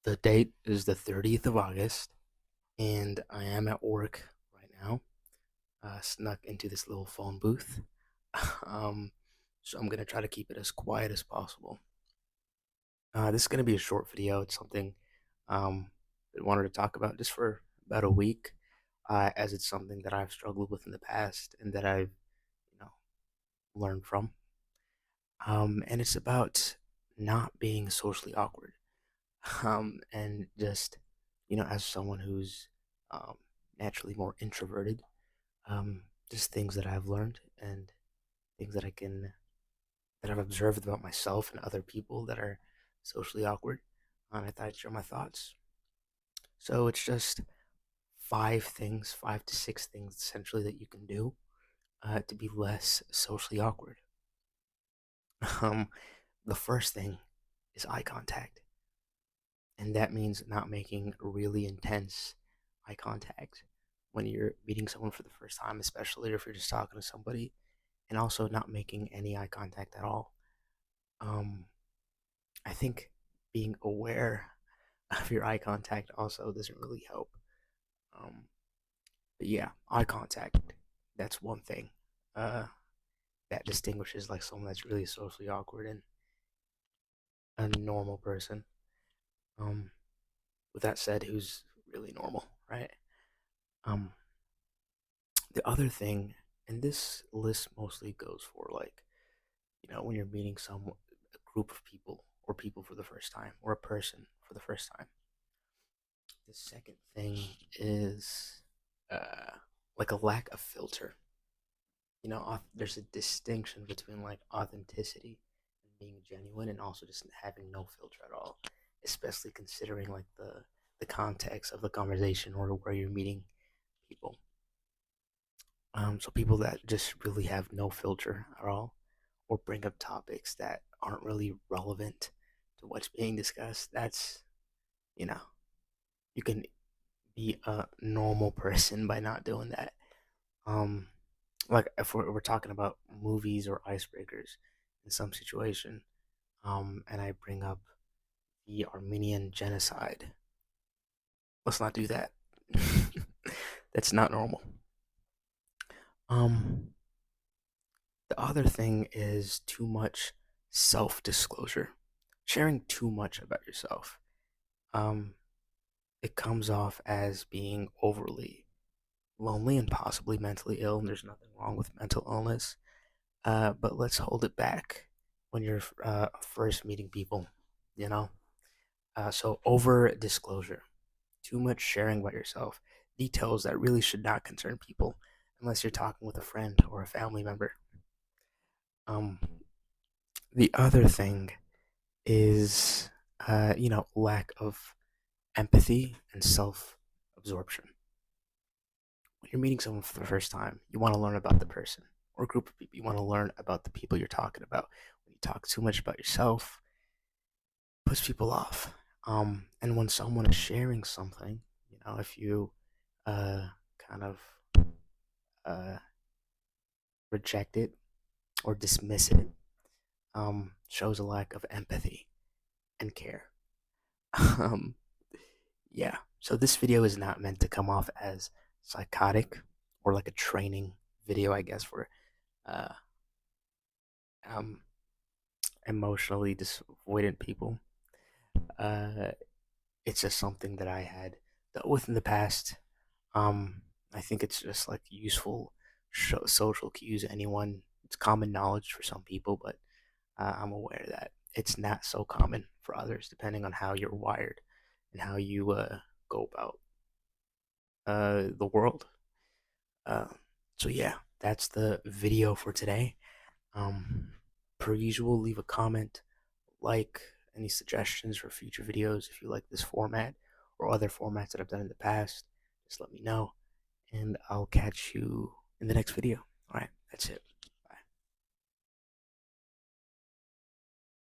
The date is the 30th of August, and I am at work right now, snuck into this little phone booth. um, so I'm gonna try to keep it as quiet as possible. This is gonna be a short video. It's something I wanted to talk about just for about a week, as it's something that I've struggled with in the past and that I've, you know, learned from. And it's about not being socially awkward. And just, as someone who's um, naturally more introverted, just things that I've learned and things that I've observed about myself and other people that are socially awkward. And I thought I'd share my thoughts. So it's just 5 things, 5 to 6 things essentially that you can do to be less socially awkward. Um, the first thing is eye contact, and that means not making really intense eye contact when you're meeting someone for the first time, especially if you're just talking to somebody, and also not making any eye contact at all. Um, I think being aware of your eye contact also doesn't really help. Um, but yeah, eye contact, that's one thing uh, that distinguishes like someone that's really socially awkward and a normal person. Um, with that said, who's really normal, right? Um, the other thing, and this list mostly goes for like, when you're meeting a group of people or people for the first time or a person for the first time. The second thing is like a lack of filter. There's a distinction between like authenticity and being genuine, and also just having no filter at all, especially considering like the context of the conversation or where you're meeting people. So people that just really have no filter at all, or bring up topics that aren't really relevant to what's being discussed. That's, you know, you can be a normal person by not doing that. Um, like if we're talking about movies or icebreakers in some situation, and I bring up the Armenian genocide, let's not do that. That's not normal. Um, the other thing is too much self-disclosure, sharing too much about yourself. Um, it comes off as being overly lonely and possibly mentally ill, and there's nothing wrong with mental illness. But let's hold it back when you're first meeting people, you know? So, over disclosure, too much sharing about yourself, details that really should not concern people unless you're talking with a friend or a family member. Um, the other thing is, lack of empathy and self absorption. When you're meeting someone for the first time, you want to learn about the person or group of people. You want to learn about the people you're talking about. When you talk too much about yourself, it puts people off. And when someone is sharing something, if you kind of uh, reject it or dismiss it, shows a lack of empathy and care. um, yeah. So this video is not meant to come off as psychotic or like a training video, I guess, for uh, um, emotionally avoidant people. Uh, it's just something that I had dealt with in the past. Um, I think it's just like useful social cues. It's common knowledge for some people, but I'm aware that it's not so common for others, depending on how you're wired and how you go about the world. Uh, so yeah, that's the video for today. Um, per usual, leave a comment, like any suggestions for future videos if you like this format or other formats that I've done in the past. Just let me know, and I'll catch you in the next video. All right, that's it.